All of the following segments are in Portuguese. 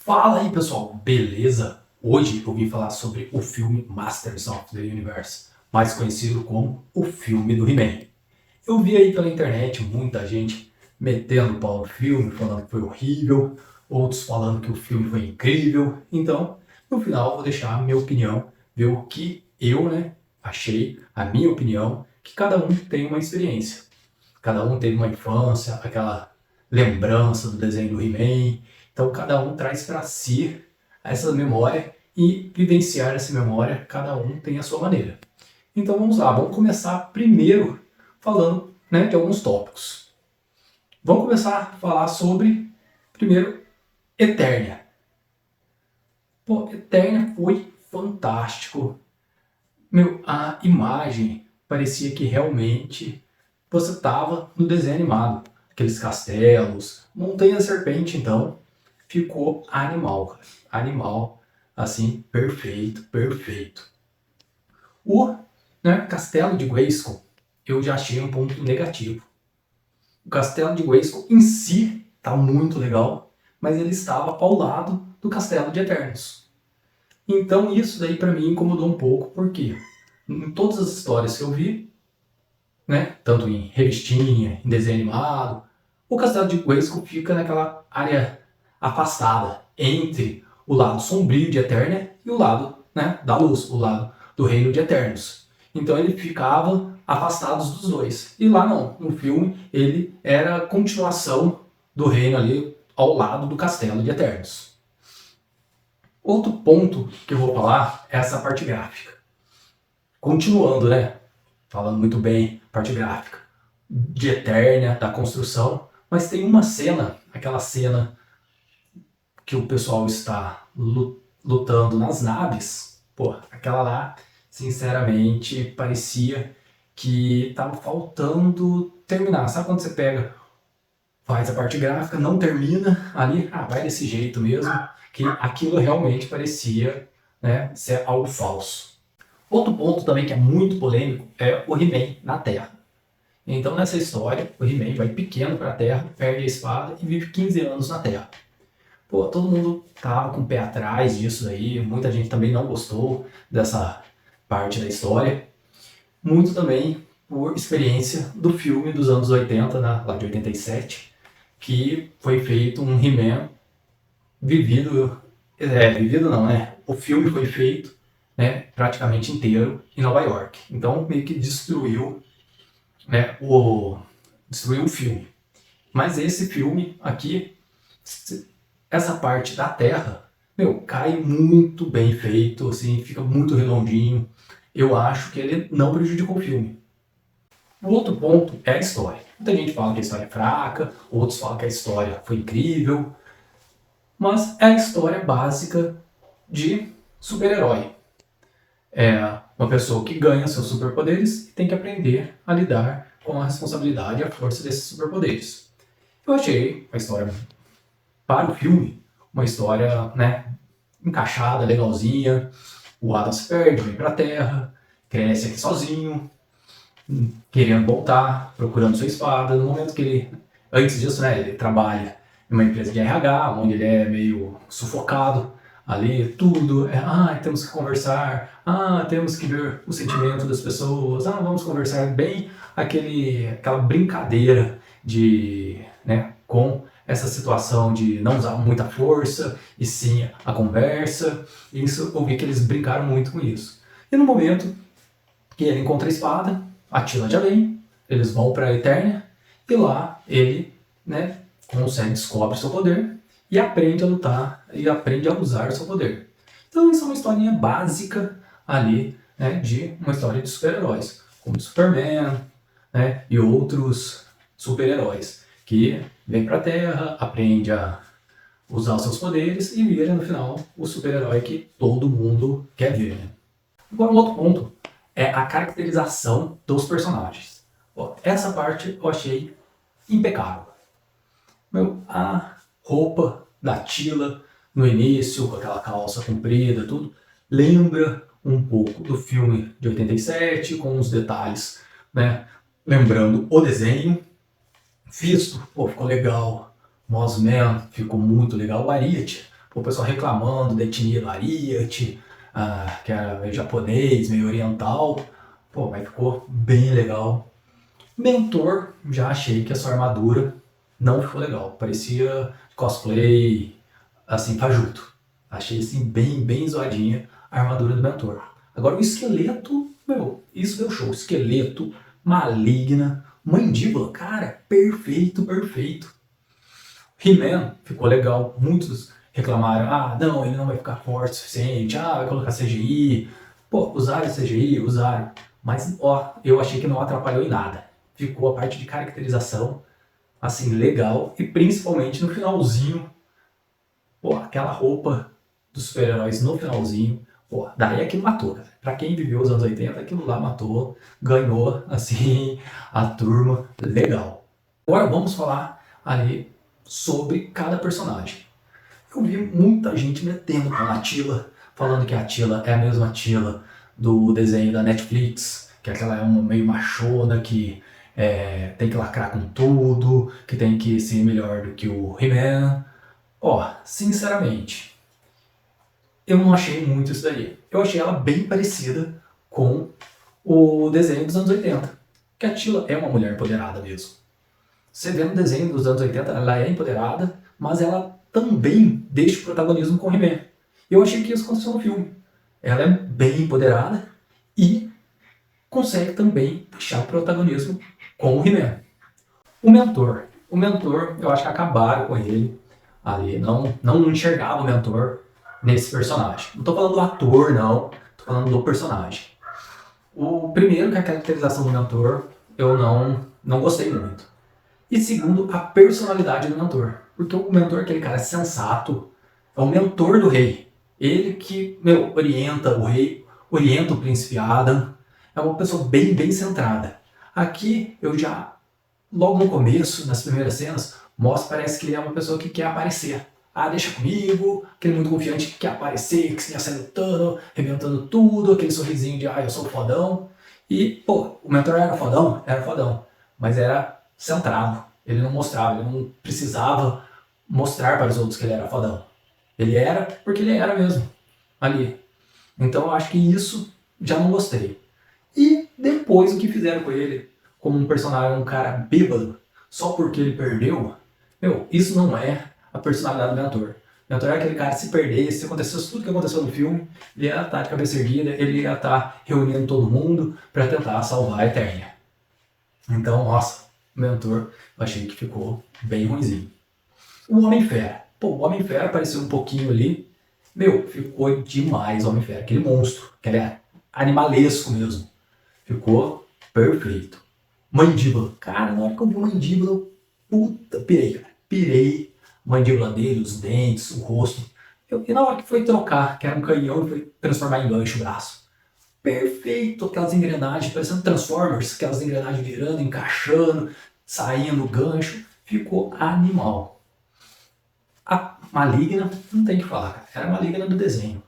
Fala aí pessoal, beleza? Hoje eu vim falar sobre o filme Masters of the Universe, mais conhecido como o filme do He-Man. Eu vi aí pela internet muita gente metendo o pau no filme, falando que foi horrível, outros falando que o filme foi incrível. Então, no final eu vou deixar a minha opinião, ver o que eu, achei, a minha opinião, que cada um tem uma experiência. Cada um teve uma infância, aquela lembrança do desenho do He-Man. Então cada um traz para si essa memória e vivenciar essa memória, cada um tem a sua maneira. Então vamos lá, vamos começar primeiro falando, de alguns tópicos. Vamos começar a falar sobre, primeiro, Eternia. Pô, Eternia foi fantástico. Meu, a imagem parecia que realmente você estava no desenho animado. Aqueles castelos, montanha serpente, então, ficou animal, cara. Animal, assim, perfeito, perfeito. O castelo de Grayskull, eu já achei um ponto negativo. O castelo de Grayskull em si tá muito legal, mas ele estava ao lado do castelo de Eternos. Então isso daí para mim incomodou um pouco, porque em todas as histórias que eu vi, tanto em revistinha, em desenho animado, o castelo de Grayskull fica naquela área afastada entre o lado sombrio de Eternia e o lado da luz, o lado do reino de Eternos. Então ele ficava afastado dos dois. E lá não, no filme ele era a continuação do reino ali ao lado do castelo de Eternos. Outro ponto que eu vou falar é essa parte gráfica. Continuando, falando muito bem, parte gráfica de Eternia, da construção, mas tem uma cena, aquela cena que o pessoal está lutando nas naves, pô, aquela lá, sinceramente, parecia que estava faltando terminar. Sabe quando você pega, faz a parte gráfica, não termina ali, vai desse jeito mesmo, que aquilo realmente parecia ser algo falso. Outro ponto também que é muito polêmico é o He-Man na Terra. Então nessa história, o He-Man vai pequeno para a Terra, perde a espada e vive 15 anos na Terra. Pô, todo mundo tava com o pé atrás disso aí, muita gente também não gostou dessa parte da história. Muito também por experiência do filme dos anos 80, lá de 87, que foi feito um He-Man vivido, vivido não, O filme foi feito, praticamente inteiro em Nova York. Então meio que destruiu, destruiu o filme. Mas esse filme aqui, essa parte da Terra, cai muito bem feito, assim, fica muito redondinho. Eu acho que ele não prejudicou o filme. O outro ponto é a história. Muita gente fala que a história é fraca, outros falam que a história foi incrível, mas é a história básica de super-herói. É uma pessoa que ganha seus superpoderes e tem que aprender a lidar com a responsabilidade e a força desses superpoderes. Eu achei a história para o filme uma história, encaixada, legalzinha. O Adam se perde, vem pra Terra, cresce aqui sozinho, querendo voltar, procurando sua espada. No momento que ele, antes disso, ele trabalha em uma empresa de RH, onde ele é meio sufocado ali, tudo temos que conversar, temos que ver o sentimento das pessoas, vamos conversar bem, aquela brincadeira de, com essa situação de não usar muita força, e sim a conversa. Isso, eu vi que eles brincaram muito com isso. E no momento que ele encontra a espada, Atila já vem, eles vão para a Eternia, e lá ele consegue, descobre seu poder, e aprende a lutar, e aprende a usar o seu poder. Então isso é uma historinha básica ali, de uma história de super-heróis, como Superman, e outros super-heróis, que vem pra Terra, aprende a usar os seus poderes e vira, no final, o super-herói que todo mundo quer ver. Agora, um outro ponto é a caracterização dos personagens. Essa parte eu achei impecável. A roupa da Tila no início, com aquela calça comprida, tudo, lembra um pouco do filme de 87, com os detalhes, lembrando o desenho. Fisto, ficou legal. Mossman ficou muito legal. O Ariete, O pessoal reclamando da etnia do Ariete, que era meio japonês, meio oriental. Pô, mas ficou bem legal. Mentor, já achei que a sua armadura não ficou legal. Parecia cosplay, assim, fajuto. Achei, assim, bem zoadinha a armadura do Mentor. Agora o esqueleto, meu, isso deu show. Esqueleto, maligna, mandíbula, cara, perfeito. He-Man ficou legal. Muitos reclamaram, não, ele não vai ficar forte o suficiente, vai colocar CGI. Pô, usaram CGI, usaram. Mas, ó, eu achei que não atrapalhou em nada. Ficou a parte de caracterização, assim, legal. E principalmente no finalzinho, pô, aquela roupa dos super-heróis no finalzinho, pô, daí é que matou, cara. Pra quem viveu os anos 80, aquilo lá matou, ganhou, assim, a turma, legal. Agora vamos falar ali sobre cada personagem. Eu vi muita gente metendo com a Attila, falando que a Attila é a mesma Attila do desenho da Netflix, que aquela é uma meio machona, que tem que lacrar com tudo, que tem que ser melhor do que o He-Man. Ó, sinceramente, eu não achei muito isso daí. Eu achei ela bem parecida com o desenho dos anos 80, que a Attila é uma mulher empoderada mesmo. Você vê no desenho dos anos 80, ela é empoderada, mas ela também deixa o protagonismo com o He-Man. Eu achei que isso aconteceu no filme. Ela é bem empoderada e consegue também puxar o protagonismo com o He-Man. O mentor, eu acho que acabaram com ele ali. Não enxergava o mentor nesse personagem. Não estou falando do ator, não. Estou falando do personagem. O primeiro, que é a caracterização do mentor, eu não gostei muito. E segundo, a personalidade do mentor. Porque o mentor é aquele cara sensato, é o mentor do rei. Ele que, orienta o rei, orienta o príncipe Adam. É uma pessoa bem centrada. Aqui, eu já, logo no começo, nas primeiras cenas, mostra, parece que ele é uma pessoa que quer aparecer. Deixa comigo, aquele muito confiante que quer aparecer, que se ia lutando, arrebentando tudo, aquele sorrisinho de, eu sou fodão. E, pô, o mentor era fodão? Era fodão. Mas era centrado. Ele não mostrava, ele não precisava mostrar para os outros que ele era fodão. Ele era porque ele era mesmo, ali. Então eu acho que isso já não gostei. E depois o que fizeram com ele, como um personagem, um cara bêbado, só porque ele perdeu, isso não é a personalidade do mentor. O mentor é aquele cara que se perdesse, se acontecesse tudo que aconteceu no filme, ele ia estar de cabeça erguida, ele ia estar reunindo todo mundo para tentar salvar a Eternia. Então, nossa, o mentor eu achei que ficou bem ruimzinho. O Homem-Fera. Pô, o Homem-Fera apareceu um pouquinho ali. Ficou demais o Homem-Fera. Aquele monstro, aquele animalesco mesmo. Ficou perfeito. Mandíbula. Cara, na hora que eu vi mandíbula, puta, pirei, cara. Pirei. Mandíbula dele, os dentes, o rosto. E na hora que foi trocar, que era um canhão, foi transformar em gancho o braço. Perfeito, aquelas engrenagens, parecendo Transformers, aquelas engrenagens virando, encaixando, saindo gancho. Ficou animal. A Maligna, não tem o que falar, cara. Era a Maligna do desenho.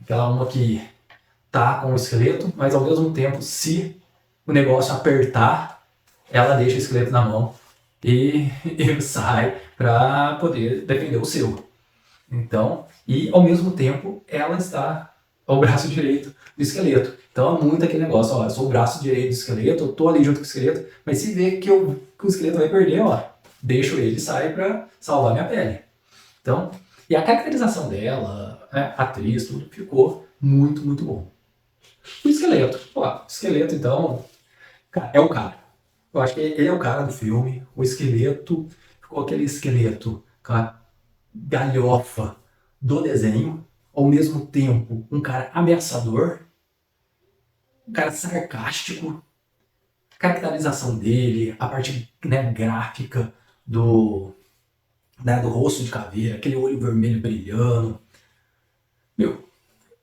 Aquela uma que tá com o esqueleto, mas ao mesmo tempo, se o negócio apertar, ela deixa o esqueleto na mão e sai para poder defender o seu. Então, e ao mesmo tempo, ela está ao braço direito do esqueleto. Então é muito aquele negócio, eu sou o braço direito do esqueleto, eu tô ali junto com o esqueleto, mas se vê que o esqueleto vai perder, deixo ele sair para salvar minha pele. Então, e a caracterização dela, atriz, tudo, ficou muito bom. O esqueleto, então, cara, é o cara. Eu acho que ele é o cara do filme. O esqueleto, ficou aquele esqueleto com a galhofa do desenho, ao mesmo tempo um cara ameaçador, um cara sarcástico, a caracterização dele, a parte gráfica do rosto de caveira, aquele olho vermelho brilhando.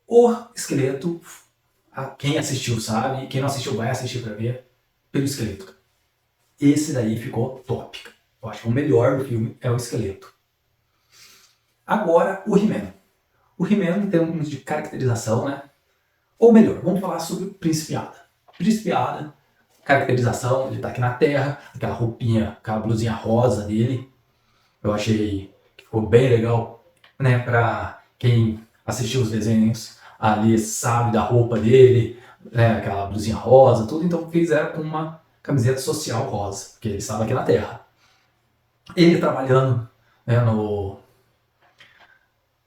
O esqueleto, quem assistiu sabe, quem não assistiu vai assistir pra ver, pelo esqueleto. Esse daí ficou top. Eu acho que o melhor do filme é o esqueleto. Agora, o He-Man. O He-Man, em termos de caracterização, né? Ou melhor, vamos falar sobre o Príncipe Adam. Príncipe Adam, caracterização, ele tá aqui na Terra, aquela roupinha, aquela blusinha rosa dele. Eu achei que ficou bem legal. né, para quem assistiu os desenhos ali sabe da roupa dele, né, aquela blusinha rosa, tudo, então fizeram com uma camiseta social rosa, porque ele estava aqui na Terra. Ele trabalhando, né,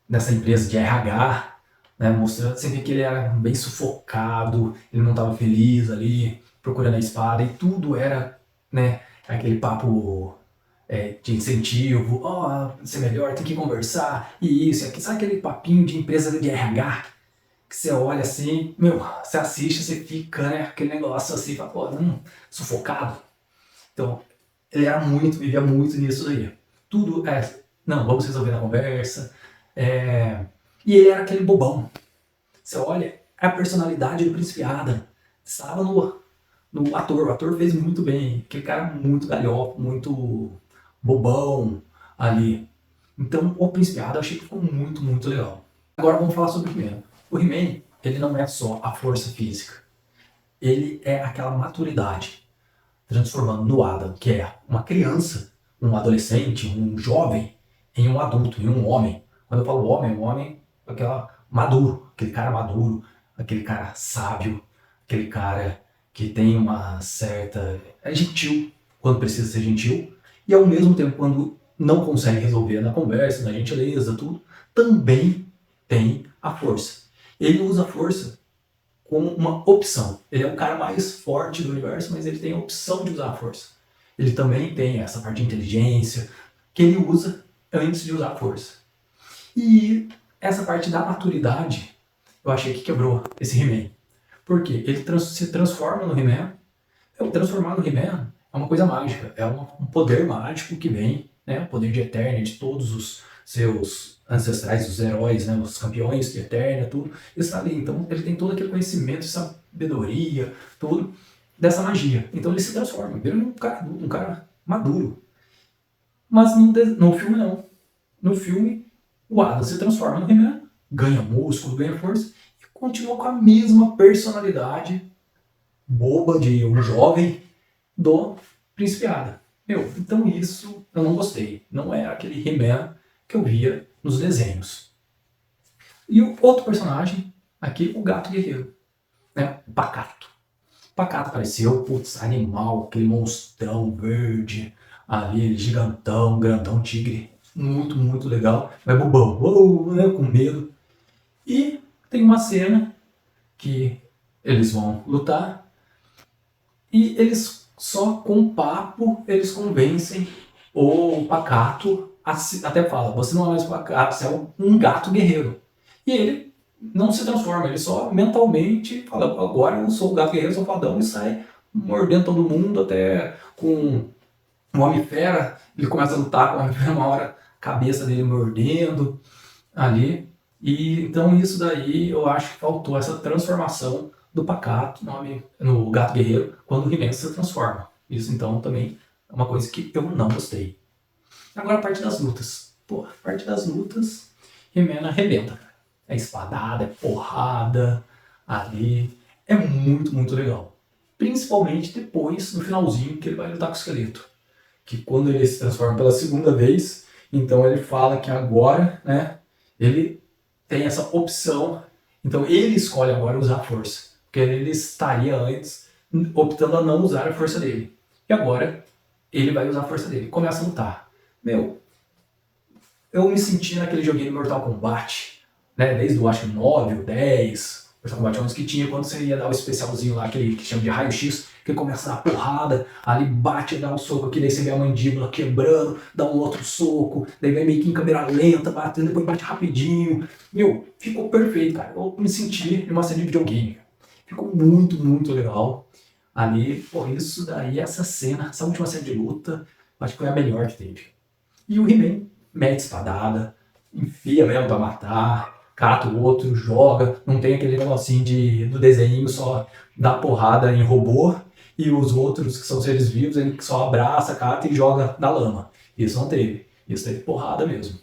nessa empresa de RH, né, mostrando, você vê que ele era bem sufocado, ele não estava feliz ali, procurando a espada, e tudo era, né, aquele papo de incentivo, ó, oh, ser melhor, tem que conversar, e isso, e aqui, sabe aquele papinho de empresa de RH? Que você olha assim, meu, você assiste, você fica, né, aquele negócio assim, fala, pô, sufocado. Então, ele era muito, vivia muito nisso aí. Tudo não, vamos resolver na conversa. É, e ele era aquele bobão. Você olha, a personalidade do Príncipe Adam estava no ator. O ator fez muito bem. Aquele cara muito galhofa, muito bobão ali. Então, o Príncipe Adam eu achei que ficou muito, muito legal. Agora vamos falar sobre o He-Man. O He-Man, ele não é só a força física. Ele é aquela maturidade transformando no Adam, que é uma criança, um adolescente, um jovem, em um adulto, em um homem. Quando eu falo homem, um homem aquela maduro, aquele cara maduro, aquele cara sábio, aquele cara que tem uma certa é gentil quando precisa ser gentil e ao mesmo tempo quando não consegue resolver na conversa, na gentileza, tudo, também tem a força. Ele usa a força como uma opção. Ele é o cara mais forte do universo, mas ele tem a opção de usar a força. Ele também tem essa parte de inteligência que ele usa antes de usar a força. E essa parte da maturidade, eu achei que quebrou esse He-Man. Por quê? Ele se transforma no He-Man. Transformar no He-Man é uma coisa mágica, é um poder mágico que vem, né? O poder de Eternia, de todos os seus ancestrais, os heróis, né? Os campeões de Eternia, tudo, está ali. Então ele tem todo aquele conhecimento, sabedoria, tudo dessa magia. Então ele se transforma, vira um cara maduro. Mas no filme não. No filme, o Adam se transforma no He-Man, ganha músculo, ganha força e continua com a mesma personalidade boba de um jovem do Príncipe Adam. Meu, então isso eu não gostei. Não era aquele He-Man que eu via nos desenhos. E o outro personagem, aqui, o Gato Guerreiro, né? O Pacato. O Pacato apareceu, putz, animal, aquele monstrão verde, ali, gigantão, grandão, tigre. Muito, muito legal. Mas bobão, né, com medo. E tem uma cena que eles vão lutar e eles só com papo eles convencem o Pacato até fala, você não é mais Pacato, você é um gato guerreiro. E ele não se transforma, ele só mentalmente fala, agora eu sou o gato guerreiro, sou fadão, e sai mordendo todo mundo, até com o Homem-Fera, ele começa a lutar com o Homem-Fera, uma hora a cabeça dele mordendo ali. E então isso daí eu acho que faltou essa transformação do Pacato no Gato Guerreiro quando o He-Man se transforma. Isso então também é uma coisa que eu não gostei. Agora a parte das lutas. Pô, a parte das lutas, He-Man arrebenta. É espadada, é porrada ali. É muito, muito legal. Principalmente depois, no finalzinho, que ele vai lutar com o esqueleto. Que quando ele se transforma pela segunda vez, então ele fala que agora, né, ele tem essa opção. Então ele escolhe agora usar a força. Porque ele estaria antes optando a não usar a força dele. E agora ele vai usar a força dele. Começa a lutar. Meu, eu me senti naquele joguinho Mortal Kombat, né? Desde o acho que 9 ou 10, Mortal Kombat 11 que tinha quando você ia dar o especialzinho lá, aquele que chama de raio-x, que começa a dar porrada, ali bate, dá um soco aqui, daí você vê a mandíbula quebrando, dá um outro soco, daí vai meio que em câmera lenta, batendo, depois bate rapidinho. Meu, ficou perfeito, cara. Eu me senti numa cena de videogame. Ficou muito, muito legal. Ali, pô, isso daí, essa cena, essa última cena de luta, acho que foi a melhor que teve. E o He-Man mete espadada, enfia mesmo pra matar, cata o outro, joga. Não tem aquele negocinho do desenho só dá porrada em robô e os outros que são seres vivos ele só abraça, cata e joga na lama. Isso não teve. Isso teve porrada mesmo.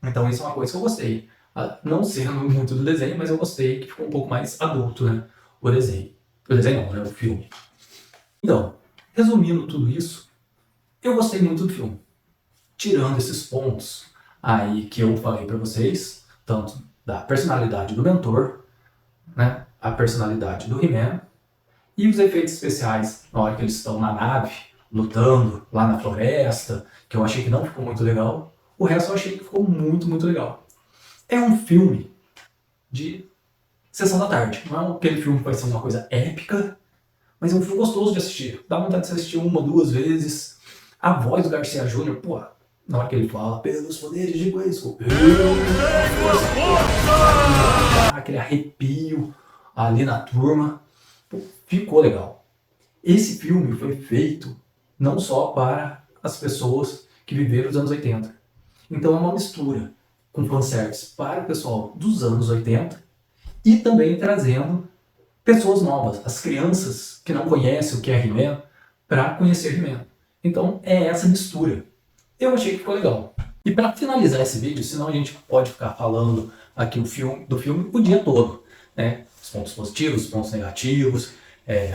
Então isso é uma coisa que eu gostei. Não sendo muito do desenho, mas eu gostei que ficou um pouco mais adulto, né? O desenho. O desenho não, né? O filme. Então, resumindo tudo isso, eu gostei muito do filme. Tirando esses pontos aí que eu falei para vocês, tanto da personalidade do mentor, né, a personalidade do He-Man e os efeitos especiais na hora que eles estão na nave, lutando lá na floresta, que eu achei que não ficou muito legal. O resto eu achei que ficou muito, muito legal. É um filme de sessão da tarde. Não é aquele filme que vai ser uma coisa épica, mas é um filme gostoso de assistir. Dá vontade de você assistir uma, duas vezes. A voz do Garcia Júnior, pô, na hora que ele fala, pelos poderes de Grayskull, aquele arrepio ali na turma, pô, ficou legal. Esse filme foi feito não só para as pessoas que viveram os anos 80. Então é uma mistura com fanservice para o pessoal dos anos 80 e também trazendo pessoas novas, as crianças que não conhecem o que é He-Man, para conhecer He-Man. Então é essa mistura. Eu achei que ficou legal. E para finalizar esse vídeo, senão a gente pode ficar falando aqui do filme o dia todo, né? Os pontos positivos, os pontos negativos,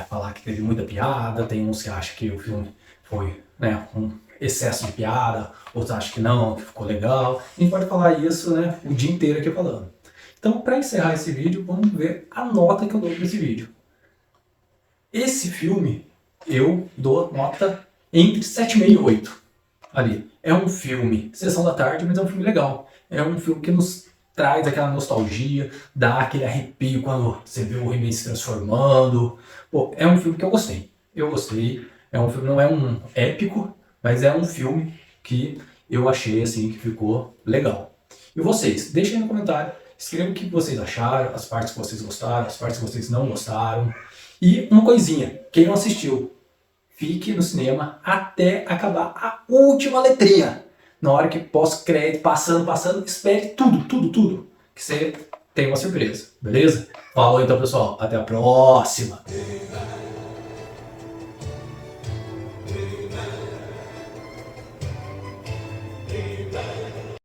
falar que teve muita piada, tem uns que acham que o filme foi, né, um excesso de piada, outros acham que não, que ficou legal. A gente pode falar isso, né, o dia inteiro aqui falando. Então, para encerrar esse vídeo, vamos ver a nota que eu dou para esse vídeo. Esse filme, eu dou nota entre 7,5 e 8. Ali. É um filme, sessão da tarde, mas é um filme legal. É um filme que nos traz aquela nostalgia, dá aquele arrepio quando você vê o He-Man se transformando. Pô, é um filme que eu gostei. Eu gostei. É um filme, não é um épico, mas é um filme que eu achei assim que ficou legal. E vocês, deixem aí no comentário, escrevam o que vocês acharam, as partes que vocês gostaram, as partes que vocês não gostaram. E uma coisinha, quem não assistiu, fique no cinema até acabar a última letrinha. Na hora que pós-crédito, passando, espere tudo, que você tem uma surpresa, beleza? Falou então, pessoal, até a próxima!